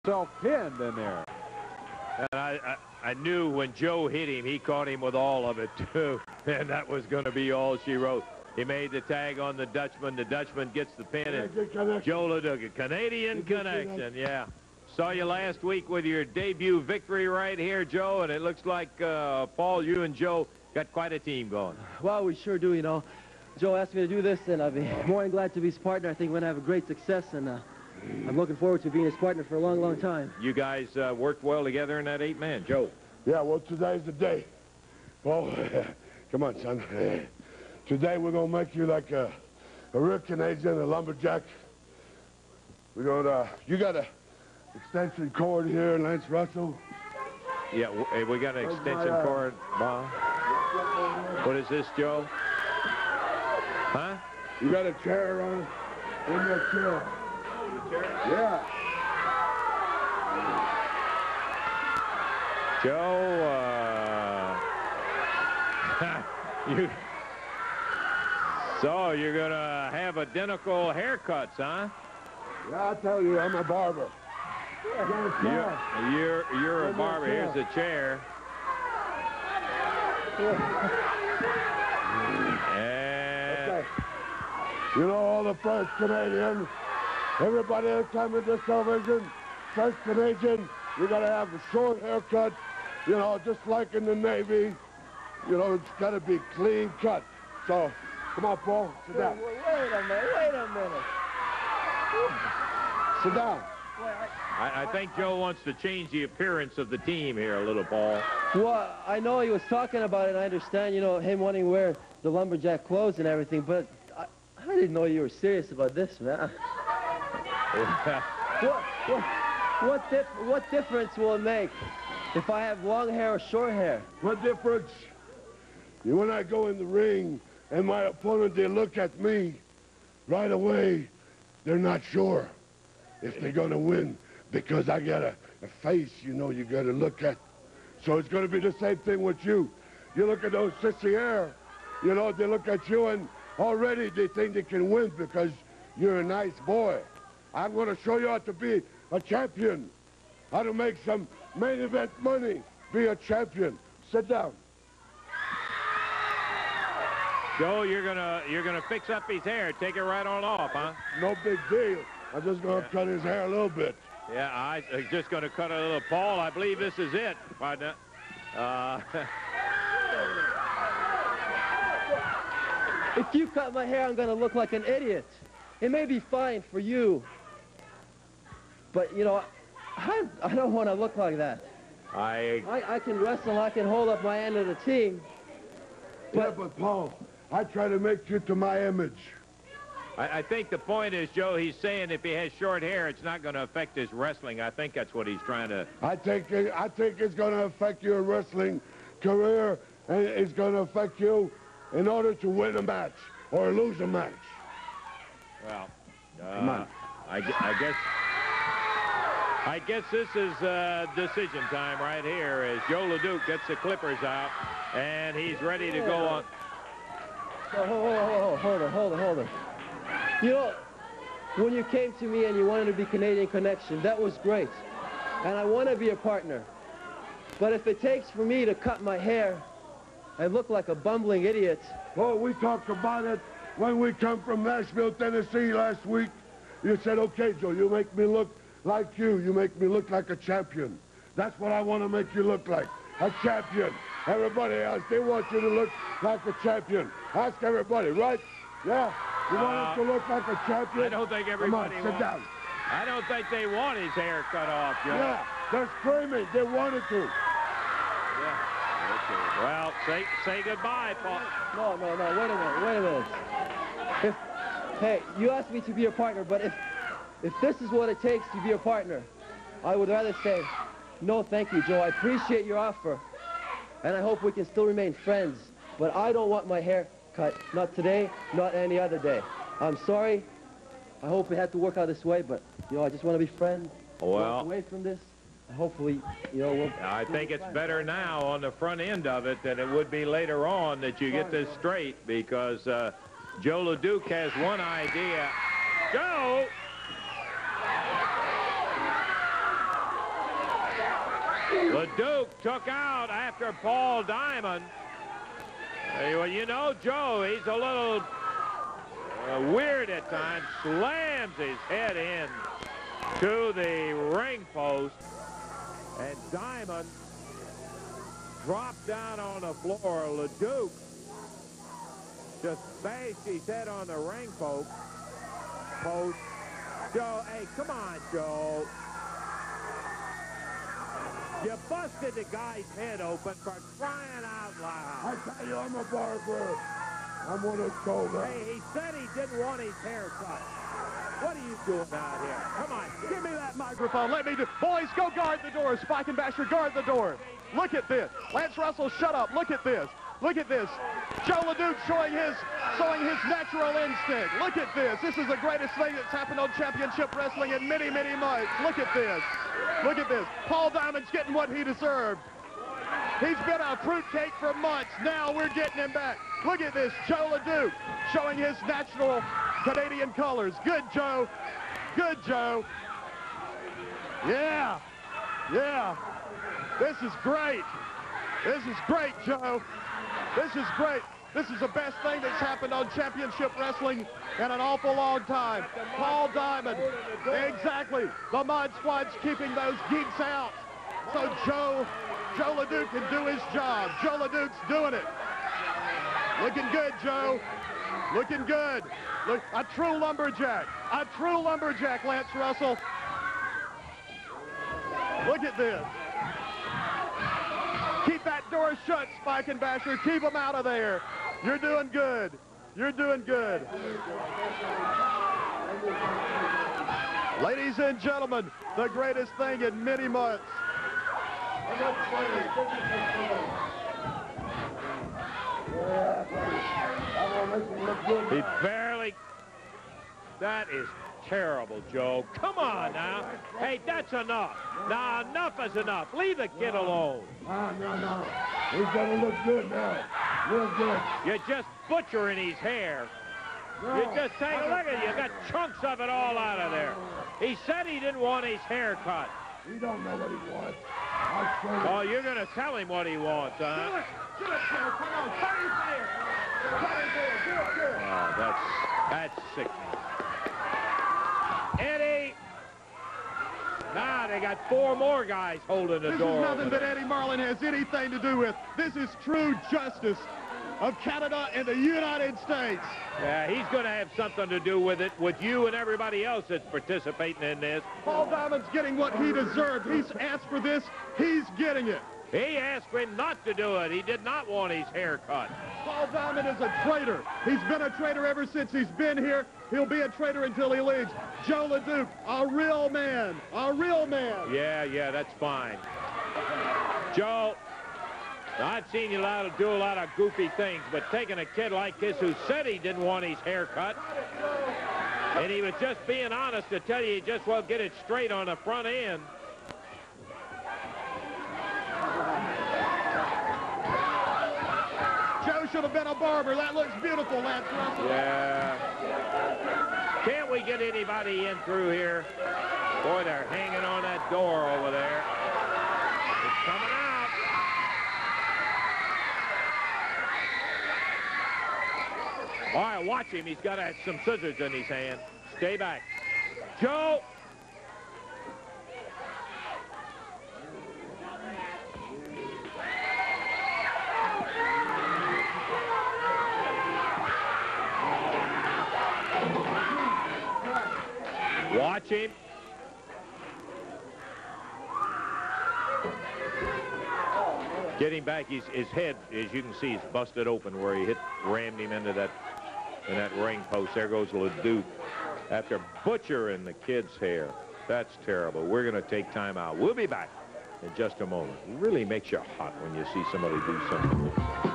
Self-pinned in there. And I knew when Joe hit him, he caught him with all of it, too. And that was going to be all she wrote. He made the tag on the Dutchman. The Dutchman gets the pin. And Joe Leduc, a Canadian connection, yeah. Saw you last week with your debut victory right here, Joe. And it looks like, Paul, you and Joe got quite a team going. Well, we sure do, you know. Joe asked me to do this, and I'd be more than glad to be his partner. I think we're going to have a great success, and I'm looking forward to being his partner for a long, long time. You guys worked well together in that 8-man, Joe. Yeah, well, today's the day. Well, come on, son. Today we're going to make you like a real Canadian, a lumberjack. We're going to, you got a extension cord here, Lance Russell. Yeah, we got an extension cord, Bob. What is this, Joe? Huh? You got a chair on in that chair. Yeah. Joe, so you're gonna have identical haircuts, huh? Yeah, I tell you, I'm a barber. You're a barber. Here's a chair. And okay. You know, all the French Canadians, everybody that comes into television, French Canadian, you gotta have a short haircut, you know, just like in the Navy. You know, it's gotta be clean cut. So, come on, Paul, sit down. Wait a minute. Sit down. I think Joe wants to change the appearance of the team here a little, Paul. Well, I know he was talking about it. I understand, you know, him wanting to wear the lumberjack clothes and everything, but I didn't know you were serious about this, man. What difference will it make if I have long hair or short hair? What difference? When I go in the ring and my opponent, they look at me right away, they're not sure if they're going to win because I got a face, you know, you got to look at. So it's going to be the same thing with you. You look at those sissy hair, you know, they look at you and already they think they can win because you're a nice boy. I'm going to show you how to be a champion, how to make some main event money, be a champion. Sit down. Joe, you're gonna fix up his hair, take it right on off, huh? No big deal. I'm just gonna cut his hair a little bit. Yeah, I'm just gonna cut a little. Paul, I believe this is it. If you cut my hair, I'm gonna look like an idiot. It may be fine for you, but you know, I don't want to look like that. I can wrestle, I can hold up my end of the team. Yeah, but Paul, I try to make you to my image. I think the point is, Joe, he's saying if he has short hair, it's not going to affect his wrestling. I think that's what he's trying to... I think it's going to affect your wrestling career, and it's going to affect you in order to win a match or lose a match. Well, come on. I guess this is decision time right here as Joe Leduc gets the clippers out, and he's ready to go on. Hold on. You know, when you came to me and you wanted to be Canadian Connection, that was great. And I want to be a partner. But if it takes for me to cut my hair and look like a bumbling idiot... Well, we talked about it when we come from Nashville, Tennessee last week. You said, okay, Joe, you make me look like you. You make me look like a champion. That's what I want to make you look like, a champion. Everybody else, they want you to look like a champion. Ask everybody, right? Yeah? You want him to look like a champion? I don't think everybody Come on, sit down. I don't think they want his hair cut off, Joe. Yeah, they're screaming. They wanted to. Yeah. Okay. Well, say goodbye, Paul. No, wait a minute. Hey, you asked me to be a partner, but if this is what it takes to be a partner, I would rather say, no, thank you, Joe. I appreciate your offer, and I hope we can still remain friends, but I don't want my hair cut. Not today, not any other day. I'm sorry. I hope it had to work out this way, but, you know, I just want to be friends. Well, walk away from this. Hopefully, you know, I think it's better now on the front end of it than it would be later on that you get this straight, because Joe Leduc has one idea. Joe! Leduc took out after Paul Diamond. Well, you know, Joe, he's a little weird at times. Slams his head in to the ring post. And Diamond dropped down on the floor. Leduc just bashed his head on the ring post. Joe, hey, come on, Joe. You busted the guy's head open for crying out loud. I tell you, I'm a barber. I'm one of those. Hey, he said he didn't want his hair cut. What are you doing out here? Come on, Give me that microphone. Let me do. Boys, go guard the door. Spike and Basher, guard the door. Look at this. Lance Russell, shut up. Look at this. Look at this. Joe Leduc showing his natural instinct. Look at this. This is the greatest thing that's happened on championship wrestling in many, many months. Look at this. Look at this. Paul Diamond's getting what he deserved. He's been a fruitcake for months. Now we're getting him back. Look at this. Joe Leduc showing his natural Canadian colors. Good, Joe. Good, Joe. Yeah. Yeah. This is great. This is great, Joe. This is great. This is the best thing that's happened on championship wrestling in an awful long time. Paul Diamond. Exactly. The Mod Squad's keeping those geeks out. So Joe Leduc can do his job. Joe Leduc's doing it. Looking good, Joe. Looking good. Look, a true lumberjack. A true lumberjack, Lance Russell. Look at this. Keep that door shut, Spike and Basher. Keep them out of there. You're doing good. You're doing good. Ladies and gentlemen, the greatest thing in many months. he barely... That is terrible, Joe. Come on now. Hey, that's enough. Now, enough is enough. Leave the kid alone. No. He's gonna look good now. Look good. You're just butchering his hair. You're just saying, look at you, got chunks of it all out of there. He said he didn't want his hair cut. He don't know what he wants. Oh, you're going to tell him what he wants, huh? Do it, Joe. Come on, cut his hair. Cut his hair. Do it good. Oh, that's sickening. Eddie. Now they got 4 more guys holding the door. This is nothing that Eddie Marlin has anything to do with. This is true justice of Canada and the United States. Yeah, he's going to have something to do with it, with you and everybody else that's participating in this. Paul Diamond's getting what he deserved. He's asked for this. He's getting it. He asked him not to do it. He did not want his hair cut. Paul Diamond is a traitor. He's been a traitor ever since he's been here. He'll be a traitor until he leaves. Joe Leduc, a real man. A real man. Yeah, that's fine. Joe, I've seen you do a lot of goofy things, but taking a kid like this who said he didn't want his hair cut, and he was just being honest to tell you he just won't get it straight on the front end. Joe should have been a barber. That looks beautiful, Lance Russell. Yeah. Can't we get anybody in through here? Boy, they're hanging on that door over there. It's coming out. All right, watch him. He's got some scissors in his hand. Stay back. Joe. Watch him. Getting back, his head, as you can see, is busted open where he rammed him into that ring post. There goes Leduc after butchering the kid's hair. That's terrible. We're going to take time out. We'll be back in just a moment. It really makes you hot when you see somebody do something.